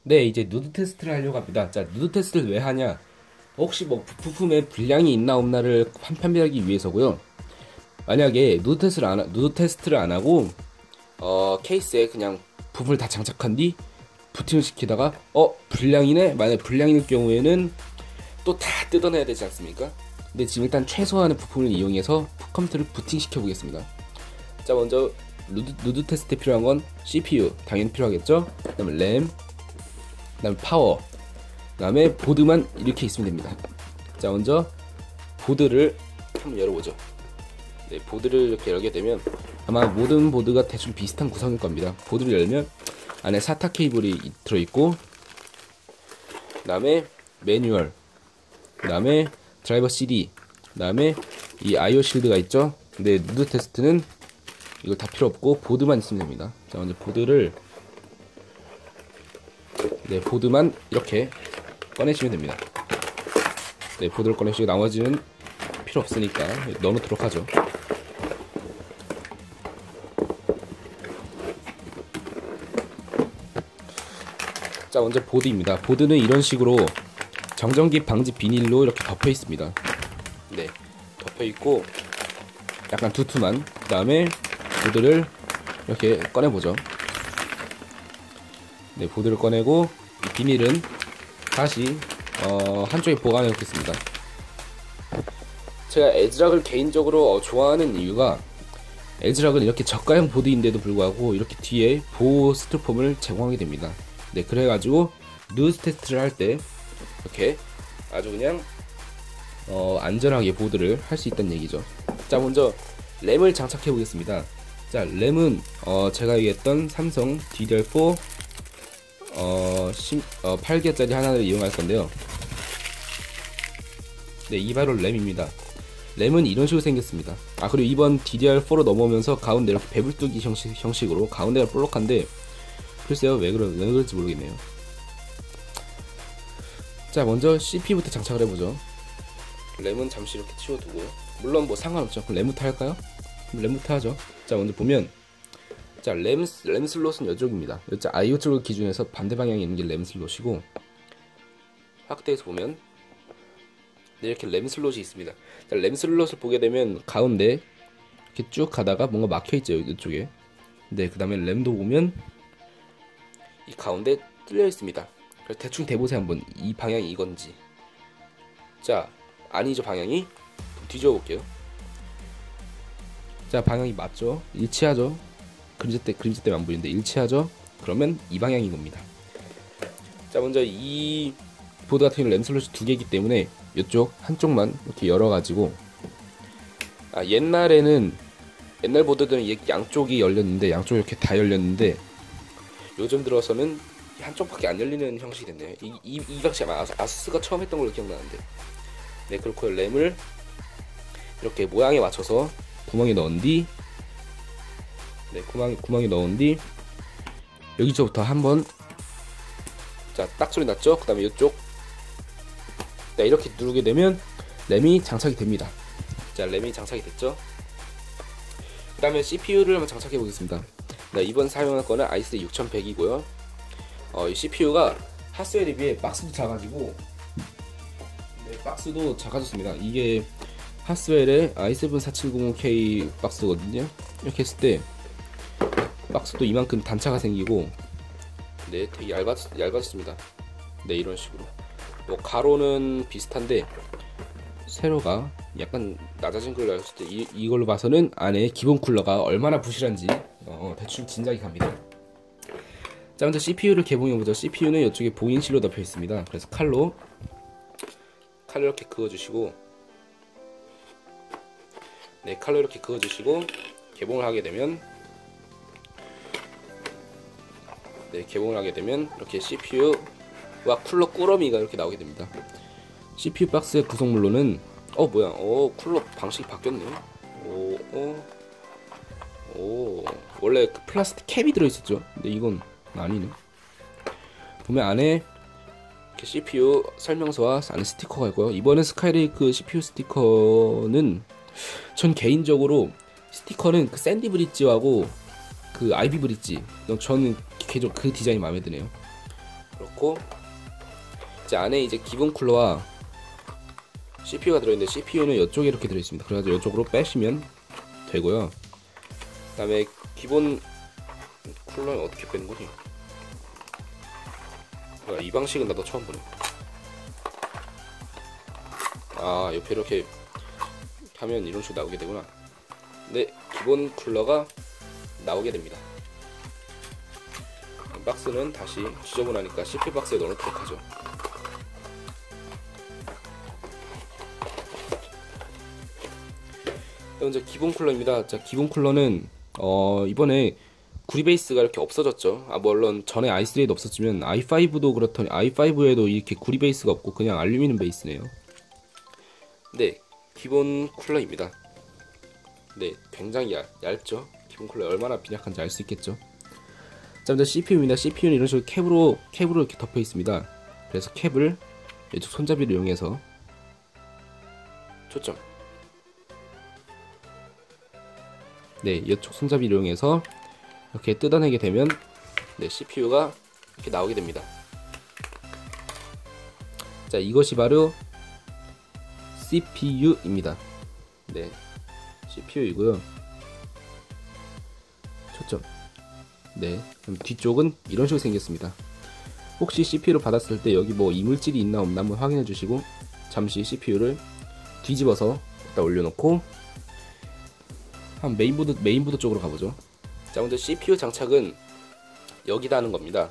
네, 이제 누드 테스트를 하려고 합니다. 자, 누드 테스트를 왜 하냐? 혹시 뭐 부품에 불량이 있나 없나를 판별하기 위해서고요. 만약에 누드 테스트를 안 하고 케이스에 그냥 부품을 다 장착한 뒤 부팅을 시키다가 불량이네. 만약 불량일 경우에는 또 다 뜯어내야 되지 않습니까? 근데 지금 일단 최소한의 부품을 이용해서 컴퓨터를 부팅시켜 보겠습니다. 자, 먼저 누드 테스트에 필요한 건 CPU 당연히 필요하겠죠. 그다음에 램, 그다음에 파워, 그다음에 보드만 이렇게 있으면 됩니다. 자, 먼저 보드를 한번 열어보죠. 네, 보드를 이렇게 열게 되면 아마 모든 보드가 대충 비슷한 구성일 겁니다. 보드를 열면 안에 사타 케이블이 들어있고, 그 다음에 매뉴얼, 그 다음에 드라이버 CD, 그 다음에 이 IO 실드가 있죠. 근데 누드 테스트는 이걸 다 필요 없고 보드만 있으면 됩니다. 자, 먼저 보드만 이렇게 꺼내시면 됩니다. 네, 보드를 꺼내시고 나머지는 필요 없으니까 넣어놓도록 하죠. 자, 먼저 보드입니다. 보드는 이런 식으로 정전기 방지 비닐로 이렇게 덮여 있습니다. 네, 덮여 있고 약간 두툼한. 그 다음에 보드를 이렇게 꺼내보죠. 네, 보드를 꺼내고 이 비닐은 다시 한쪽에 보관해 놓겠습니다. 제가 에즈락을 개인적으로 좋아하는 이유가, 에즈락은 이렇게 저가형 보드인데도 불구하고 이렇게 뒤에 보호 스티로폼을 제공하게 됩니다. 네, 그래가지고 누드 테스트를 할 때 이렇게 아주 그냥 안전하게 보드를 할 수 있다는 얘기죠. 자, 먼저 램을 장착해 보겠습니다. 자, 램은 제가 얘기했던 삼성 DDR4 8개짜리 하나를 이용할 건데요. 네, 이 바로 램입니다. 램은 이런 식으로 생겼습니다. 그리고 이번 DDR4로 넘어오면서 가운데 이렇게 배불뚝이 형식으로 가운데가 볼록한데, 글쎄요, 왜 그런지 모르겠네요. 자, 먼저 CPU부터 장착을 해보죠. 램은 잠시 이렇게 치워두고요. 물론 뭐 상관없죠. 그럼 램부터 할까요? 램부터 하죠. 자, 먼저 보면, 자, 램 슬롯은 이쪽입니다. 이쪽 IO 쪽을 기준해서 반대 방향에 있는 게 램 슬롯이고, 확대해서 보면 네, 이렇게 램 슬롯이 있습니다. 자, 램 슬롯을 보게 되면 가운데 이렇게 쭉 가다가 뭔가 막혀있죠, 이쪽에. 네, 그 다음에 램도 보면 이 가운데 뚫려 있습니다. 그래서 대충 대보세요. 한번 이 방향이 이건지. 자, 아니죠, 방향이. 뒤집어 볼게요. 자, 방향이 맞죠? 일치하죠? 그림자 때문에 안 보이는데 일치하죠? 그러면 이 방향인 겁니다. 자, 먼저 이 보드 같은 경우는 램 슬롯이 두 개이기 때문에 이쪽 한쪽만 이렇게 열어가지고, 옛날 보드들은 양쪽이 열렸는데, 양쪽이 이렇게 다 열렸는데, 요즘 들어서는 한쪽밖에 안 열리는 형식이 됐네요. 이 방식 아마 아수스가 처음 했던 걸로 기억나는데. 네, 그렇고 램을 이렇게 모양에 맞춰서 구멍에 넣은 뒤, 네, 구멍에 넣은 뒤 여기서부터 한번, 자, 딱 소리 났죠? 그 다음에 이쪽, 네, 이렇게 누르게 되면 램이 장착이 됩니다. 자, 램이 장착이 됐죠? 그 다음에 CPU를 한번 장착해 보겠습니다. 네, 이번 사용할 거는 i3 6100이고요. 이 CPU가 하스웰에 비해 박스도 작아지고, 네, 박스도 작아졌습니다. 이게 하스웰의 i7 4700K 박스거든요. 이렇게 했을 때 박스도 이만큼 단차가 생기고, 네, 되게 얇아졌습니다. 네, 이런 식으로. 뭐 가로는 비슷한데 세로가 약간 낮아진 걸로 알았을 때 이걸로 봐서는 안에 기본 쿨러가 얼마나 부실한지 대충 짐작이 갑니다. 자, 먼저 CPU를 개봉해보죠. CPU는 이쪽에 봉인실로 덮여 있습니다. 그래서 칼로 이렇게 그어주시고, 네, 칼로 이렇게 그어주시고 개봉을 하게 되면, 네, 개봉을 하게 되면 이렇게 CPU와 쿨러 꾸러미가 이렇게 나오게 됩니다. CPU 박스의 구성물로는 뭐야, 쿨러 방식이 바뀌었네. 원래 그 플라스틱 캡이 들어있었죠. 근데 이건 아니네. 보면 안에 이렇게 CPU 설명서와 안에 스티커가 있고요. 이번엔 스카이레이크 CPU 스티커는 전 개인적으로 스티커는 그 샌디 브릿지하고 그 아이비 브릿지, 저는 개인적으로 그 디자인이 마음에 드네요. 넣고, 이제 안에 이제 기본 쿨러와 CPU가 들어있는데 CPU는 이쪽에 이렇게 들어있습니다. 그래가지고 이쪽으로 빼시면 되고요. 그 다음에 기본 쿨러는 어떻게 빼는 거지? 이 방식은 나도 처음 보네. 아, 옆에 이렇게 하면 이런 식으로 나오게 되구나. 네, 기본 쿨러가 나오게 됩니다. 박스는 다시 지저분하니까 CP 박스에 넣어놓도록 하죠. 먼저 기본 쿨러입니다. 자, 기본 쿨러는 이번에 구리베이스가 이렇게 없어졌죠. 물론 전에 i3에도 없었지만 i5도 그렇더니 i5에도 이렇게 구리베이스가 없고 그냥 알루미늄 베이스네요. 네, 기본 쿨러입니다. 네, 굉장히 얇죠. 기본 쿨러 얼마나 빈약한지 알 수 있겠죠. 자, 먼저 CPU입니다. CPU는 이런 식으로 캡으로 이렇게 덮여 있습니다. 그래서 캡을 이쪽 손잡이를 이용해서 초점. 네, 이쪽 손잡이를 이용해서 이렇게 뜯어내게 되면 네, CPU가 이렇게 나오게 됩니다. 자, 이것이 바로 CPU입니다. 네, CPU이고요. 초점. 네, 그럼 뒤쪽은 이런 식으로 생겼습니다. 혹시 CPU를 받았을 때 여기 뭐 이물질이 있나 없나 한번 확인해 주시고 잠시 CPU를 뒤집어서 일단 올려놓고 한 메인보드 쪽으로 가보죠. 자, 먼저 CPU 장착은 여기다 하는 겁니다.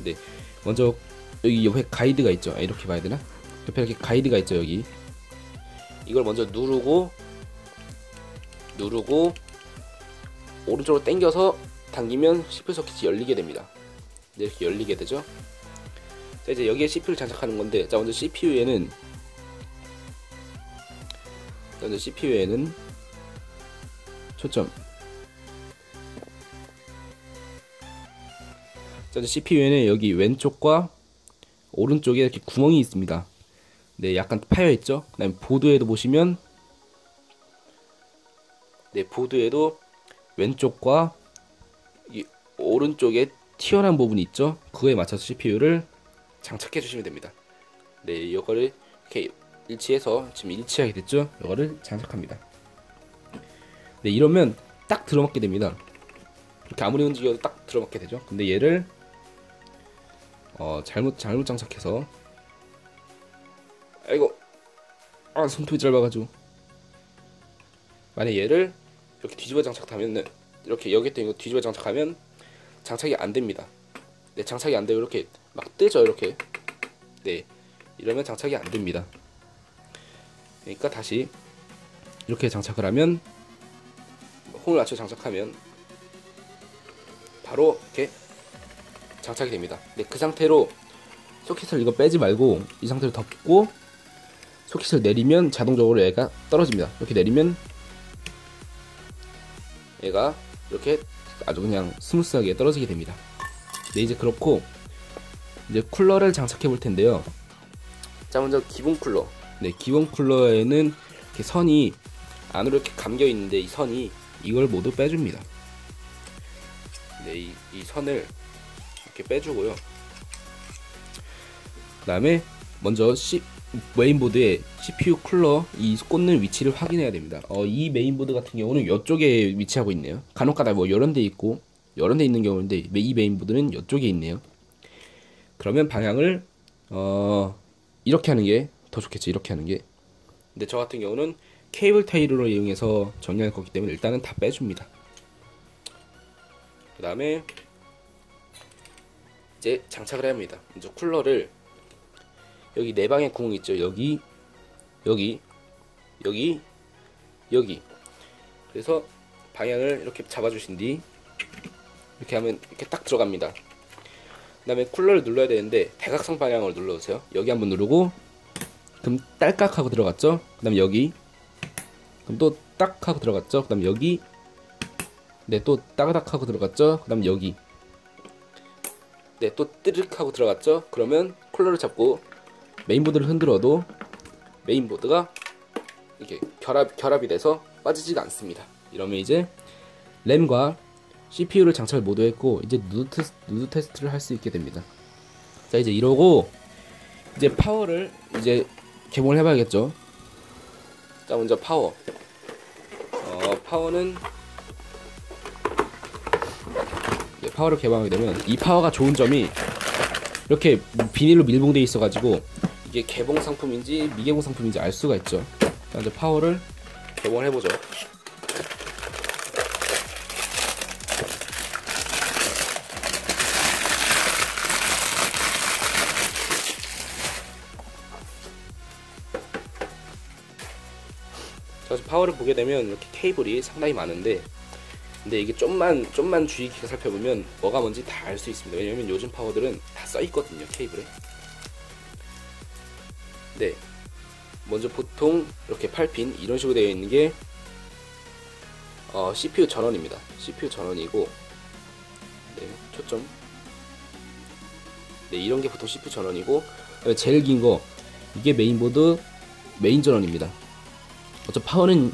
네, 먼저 여기 옆에 가이드가 있죠. 이렇게 봐야 되나? 옆에 이렇게 가이드가 있죠. 여기 이걸 먼저 누르고 오른쪽으로 당겨서 당기면 CPU 소켓이 열리게 됩니다. 네, 이렇게 열리게 되죠. 자, 이제 여기에 CPU를 장착하는 건데, 자, 먼저 CPU에는 초점. 자, CPU에는 여기 왼쪽과 오른쪽에 이렇게 구멍이 있습니다. 네, 약간 파여있죠. 그 다음에 보드에도 보시면, 네, 보드에도 왼쪽과 이 오른쪽에 튀어나온 부분이 있죠. 그거에 맞춰서 CPU를 장착해 주시면 됩니다. 네, 이거를 이렇게 일치해서 지금 일치하게 됐죠. 이거를 장착합니다. 네, 이러면 딱 들어맞게 됩니다. 이렇게 아무리 움직여도 딱 들어맞게 되죠. 근데 얘를 잘못 장착해서, 아이고, 손톱이 짧아가지고, 만약 얘를 이렇게 뒤집어 장착하면은, 이렇게 여기 있던 이거 뒤집어 장착하면 장착이 안 됩니다. 네, 장착이 안 되고 이렇게 막 뜨죠. 이렇게. 네, 이러면 장착이 안 됩니다. 그러니까 다시 이렇게 장착을 하면, 홈을 맞춰 장착하면 바로 이렇게 장착이 됩니다. 네, 그 상태로 소켓을 이거 빼지 말고 이 상태로 덮고 소켓을 내리면 자동적으로 얘가 떨어집니다. 이렇게 내리면 얘가 이렇게 아주 그냥 스무스하게 떨어지게 됩니다. 네, 이제 그렇고 이제 쿨러를 장착해 볼 텐데요. 자, 먼저 기본 쿨러. 네, 기본 쿨러에는 이렇게 선이 안으로 이렇게 감겨 있는데, 이 선이 이걸 모두 빼줍니다. 네, 이 선을 이렇게 빼주고요. 그 다음에 먼저 메인보드에 CPU 쿨러 이 꽂는 위치를 확인해야 됩니다. 이 메인보드 같은 경우는 이쪽에 위치하고 있네요. 간혹가다 뭐 이런 데 있고 이런 데 있는 경우인데, 이 메인보드는 이쪽에 있네요. 그러면 방향을 이렇게 하는 게 더 좋겠죠. 이렇게 하는 게. 근데 저 같은 경우는 케이블 타이를 이용해서 정리할 거기 때문에 일단은 다 빼줍니다. 그 다음에 이제 장착을 해야 합니다. 먼저 쿨러를 여기 네 방에 구멍 있죠. 여기 그래서 방향을 이렇게 잡아주신 뒤 이렇게 하면 이렇게 딱 들어갑니다. 그 다음에 쿨러를 눌러야 되는데 대각선 방향을 눌러주세요. 여기 한번 누르고, 그럼 딸깍 하고 들어갔죠. 그 다음에 여기, 그럼 또 딱 하고 들어갔죠. 그 다음에 여기, 네, 또 따그닥 하고 들어갔죠. 그 다음에 여기, 네, 또 뜨르륵 하고 들어갔죠. 그러면 쿨러를 잡고 메인보드를 흔들어도 메인보드가 이렇게 결합이 돼서 빠지지가 않습니다. 이러면 이제 램과 CPU를 장착을 모두 했고, 이제 누드 테스트를 할 수 있게 됩니다. 자, 이제 이러고 이제 파워를 이제 개봉을 해봐야겠죠. 자, 먼저 파워. 파워는 네, 파워를 개방하게 되면 이 파워가 좋은 점이 이렇게 비닐로 밀봉되어 있어가지고 이게 개봉 상품인지 미개봉 상품인지 알 수가 있죠. 자, 이제 파워를 개봉을 해보죠. 자, 파워를 보게 되면 이렇게 케이블이 상당히 많은데, 근데 이게 좀만 주의 깊게 살펴보면 뭐가 뭔지 다 알 수 있습니다. 왜냐면 요즘 파워들은 다 써있거든요, 케이블에. 네, 먼저 보통 이렇게 8핀 이런 식으로 되어 있는 게 CPU 전원입니다. CPU 전원이고, 네, 초점. 네, 이런 게 보통 CPU 전원이고, 그다음에 제일 긴 거 이게 메인보드 메인 전원입니다. 어차피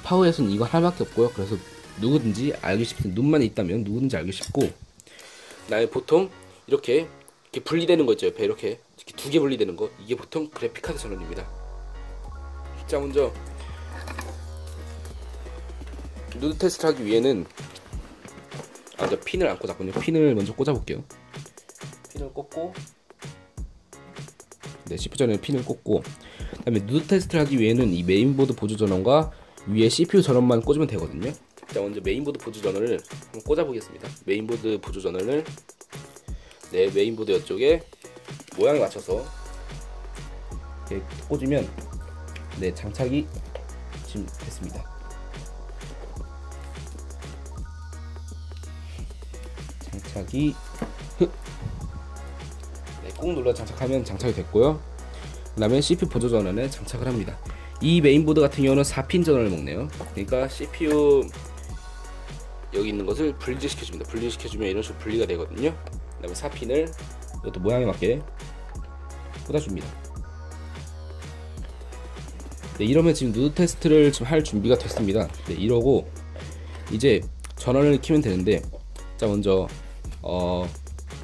파워에서는 이거 하나밖에 없고요. 그래서 누구든지 알기 쉽습니다. 눈만 있다면 누구든지 알기 쉽고, 그다음에 보통 이렇게 분리되는 거 있죠. 옆에 이렇게 두 개 분리되는 거, 이게 보통 그래픽카드 전원입니다. 자, 먼저 누드 테스트를 하기 위해는 저 핀을 안 꽂았군요. 핀을 먼저 꽂아볼게요. 핀을 꽂고, 네, CPU 전원에 핀을 꽂고, 그 다음에 누드 테스트를 하기 위해는 이 메인보드 보조 전원과 위에 CPU 전원만 꽂으면 되거든요. 자, 먼저 메인보드 보조 전원을 한번 꽂아보겠습니다. 메인보드 보조 전원을, 네, 메인보드 이쪽에 모양에 맞춰서 이렇게 꽂으면, 네, 장착이 지금 됐습니다. 장착이 네, 꾹 눌러 장착하면 장착이 됐고요. 그 다음에 CPU 보조 전원에 장착을 합니다. 이 메인보드 같은 경우는 4핀 전원을 먹네요. 그러니까 CPU 여기 있는 것을 분리시켜줍니다. 분리시켜주면 이런 식으로 분리가 되거든요. 그 다음에 4핀을 이것도 모양에 맞게 꽂아줍니다. 네, 이러면 지금 누드 테스트를 좀 할 준비가 됐습니다. 네, 이러고 이제 전원을 켜면 되는데, 자, 먼저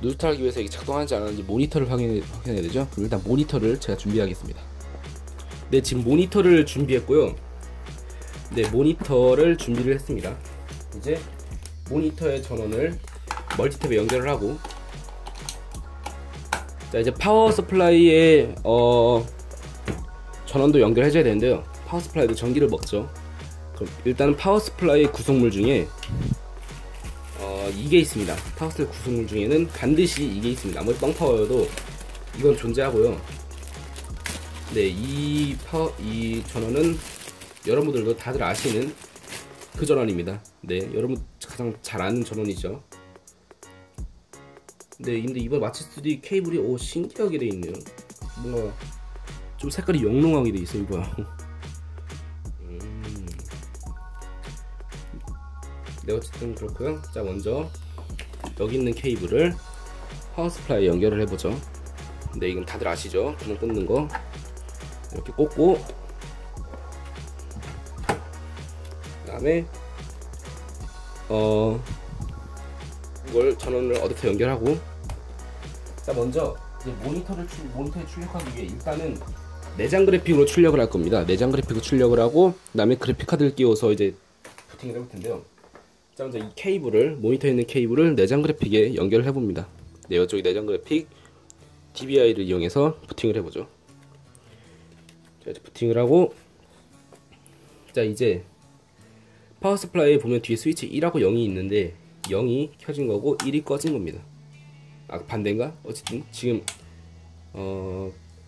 누드를 하기 위해서 이게 작동하는지 안 하는지 모니터를 확인해야 되죠. 그럼 일단 모니터를 제가 준비하겠습니다. 네, 지금 모니터를 준비했고요. 네, 모니터를 준비를 했습니다. 이제 모니터의 전원을 멀티탭에 연결을 하고, 자, 이제 파워 서플라이에 전원도 연결해줘야 되는데요. 파워 서플라이도 전기를 먹죠. 그럼 일단은 파워 서플라이 구성물 중에 이게 있습니다. 파워 서플라이 구성물 중에는 반드시 이게 있습니다. 아무리 뻥파워여도 이건 존재하고요. 네, 이 전원은 여러분들도 다들 아시는 그 전원입니다. 네, 여러분 가장 잘 아는 전원이죠. 네, 근데 이번 마치3D 케이블이 신기하게 돼 있네요. 뭔가 좀 색깔이 영롱하게 돼 있어요. 이거야. 네, 어쨌든 그렇고요. 자, 먼저 여기 있는 케이블을 파워 서플라이에 연결을 해보죠. 네, 이건 다들 아시죠? 구멍 꽂는 거 이렇게 꽂고, 그 다음에 이걸 전원을 어댑터 연결하고, 자, 먼저 이제 모니터에 출력하기 위해 일단은 내장 그래픽으로 출력을 할 겁니다. 내장 그래픽으로 출력을 하고, 그 다음에 그래픽 카드를 끼워서 이제 부팅을 해볼 텐데요. 자, 먼저 이 케이블을, 모니터에 있는 케이블을 내장 그래픽에 연결을 해봅니다. 네, 이쪽에 내장 그래픽 DVI를 이용해서 부팅을 해보죠. 자, 이제 부팅을 하고, 자, 이제 파워 서플라이에 보면 뒤에 스위치 1하고 0이 있는데 0이 켜진 거고 1이 꺼진 겁니다. 아, 반대인가? 어쨌든 지금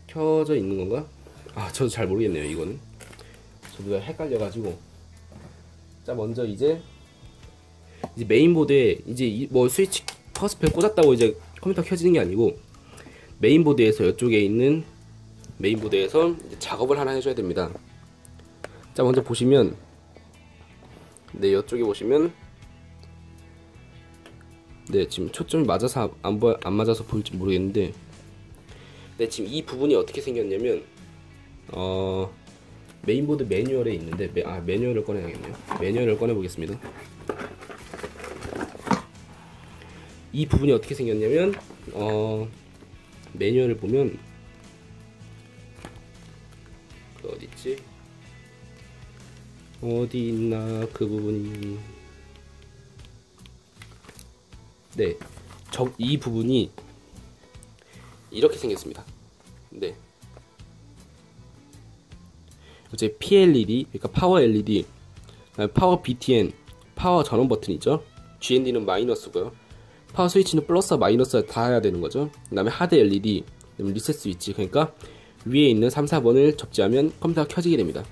켜져 있는 건가? 아, 저도 잘 모르겠네요. 이거는 저도 헷갈려가지고. 자, 먼저 이제 메인보드에 이제 뭐 스위치 파워 서플라이 꽂았다고 이제 컴퓨터 켜지는 게 아니고, 메인보드에서 이쪽에 있는 메인보드에서 이제 작업을 하나 해줘야 됩니다. 자, 먼저 보시면, 네, 이쪽에 보시면, 네, 지금 초점이 맞아서 안 맞아서 보일지 모르겠는데, 네, 지금 이 부분이 어떻게 생겼냐면, 메인보드 매뉴얼에 있는데, 매뉴얼을 꺼내야겠네요. 매뉴얼을 꺼내 보겠습니다. 이 부분이 어떻게 생겼냐면, 매뉴얼을 보면 그 어딨지? 어디 있나 그 부분이. 네, 이 부분이 이렇게 생겼습니다. 네, 이제 PLED, 그러니까 파워 LED, 파워 BTN, 파워 전원 버튼이죠. GND는 마이너스고요. 파워 스위치는 플러스와 마이너스가 다 해야 되는 거죠. 그 다음에 하드 LED, 리셋 스위치, 그러니까 위에 있는 3, 4번을 접지하면 컴퓨터가 켜지게 됩니다.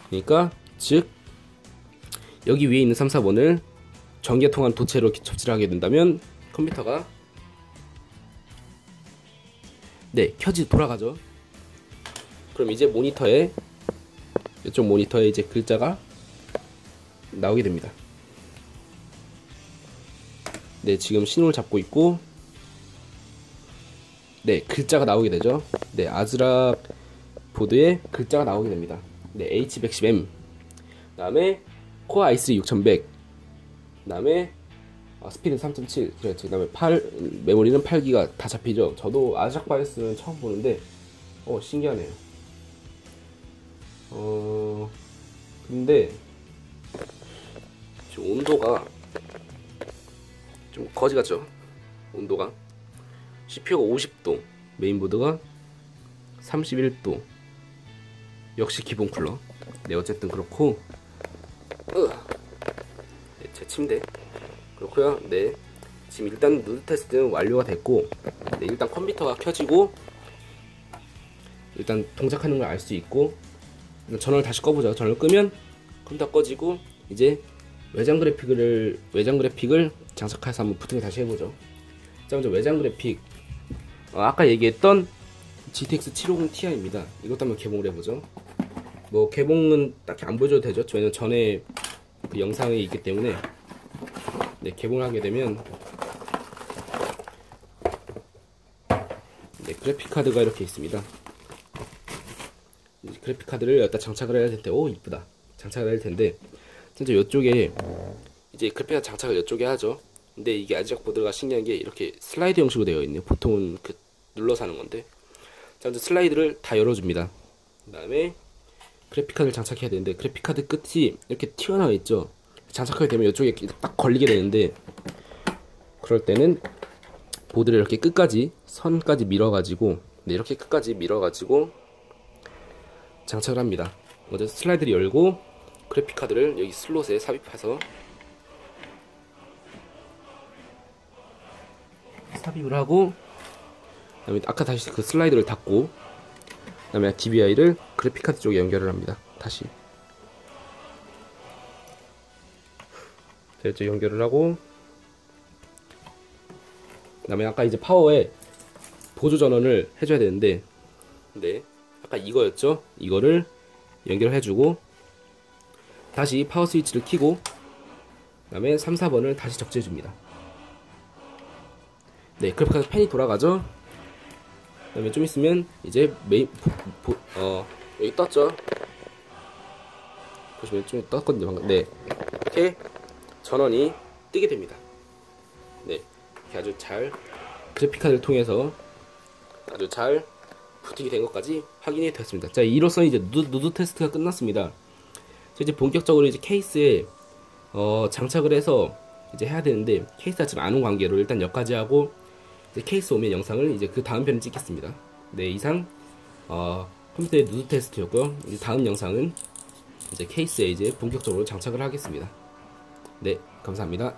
그러니까 즉 여기 위에 있는 3, 4번을 전기가 통한 도체로 접지를 하게 된다면 컴퓨터가 네, 돌아가죠. 그럼 이제 모니터에, 이쪽 모니터에 이제 글자가 나오게 됩니다. 네, 지금 신호를 잡고 있고, 네, 글자가 나오게 되죠. 네, 아즈락 보드에 글자가 나오게 됩니다. 네, H110M, 그 다음에 코어 i3 6100, 그 다음에 스피드 3.7, 그 다음에 메모리는 8기가 다 잡히죠. 저도 아즈락 바이오스는 처음 보는데 신기하네요. 근데 지금 온도가 좀 거지 같죠? 온도가 CPU가 50도, 메인보드가 31도. 역시 기본 쿨러. 네, 어쨌든 그렇고, 네, 제 침대 그렇고요. 네, 지금 일단 누드 테스트는 완료가 됐고, 네, 일단 컴퓨터가 켜지고 일단 동작하는 걸 알 수 있고, 전원을 다시 꺼보죠. 전원을 끄면 컴퓨터 꺼지고, 이제 외장 그래픽을 장착해서 한번 부팅을 다시 해보죠. 자, 먼저 외장 그래픽, 아까 얘기했던 GTX 750 Ti입니다. 이것도 한번 개봉을 해보죠. 뭐 개봉은 딱히 안 보여줘도 되죠. 왜냐면 전에 그 영상이 있기 때문에. 네, 개봉을 하게 되면 네, 그래픽 카드가 이렇게 있습니다. 그래픽 카드를 여기다 장착을 해야 될 텐데, 오 이쁘다. 장착을 해야 될 텐데, 진짜 이쪽에 이제 그래픽 카드 장착을 이쪽에 하죠. 근데 이게 아즈락 보드가 신기한 게 이렇게 슬라이드 형식으로 되어 있네요. 보통은 그 눌러서 하는 건데. 자, 이제 슬라이드를 다 열어줍니다. 그 다음에 그래픽카드를 장착해야 되는데, 그래픽카드 끝이 이렇게 튀어나와 있죠. 장착하게 되면 이쪽에 딱 걸리게 되는데, 그럴 때는 보드를 이렇게 끝까지, 선까지 밀어가지고, 네, 이렇게 끝까지 밀어가지고 장착을 합니다. 먼저 슬라이드를 열고 그래픽카드를 여기 슬롯에 삽입해서 삽입을 하고, 그 다음에 아까 다시 그 슬라이드를 닫고, 그 다음에 DVI를 그래픽카드 쪽에 연결을 합니다. 다시 자, 이쪽 연결을 하고, 그 다음에 아까 이제 파워에 보조 전원을 해줘야 되는데, 네, 아까 이거였죠. 이거를 연결해주고 다시 파워 스위치를 켜고, 그 다음에 3, 4번을 다시 적재해줍니다. 네, 그래픽카드 펜이 돌아가죠. 그 다음에 좀 있으면 이제 여기 떴죠. 보시면 좀 떴거든요 방금. 네, 이렇게 전원이 뜨게 됩니다. 네, 이렇게 아주 잘 그래픽카드를 통해서 아주 잘 부팅이 된 것까지 확인이 됐습니다. 자, 이로써 이제 누드 테스트가 끝났습니다. 자, 이제 본격적으로 이제 케이스에 장착을 해서 이제 해야 되는데, 케이스가 지금 안 온 관계로 일단 여기까지 하고, 이제 케이스 오면 영상을 이제 그 다음 편을 찍겠습니다. 네, 이상 컴퓨터의 누드 테스트였고요. 이제 다음 영상은 이제 케이스에 이제 본격적으로 장착을 하겠습니다. 네, 감사합니다.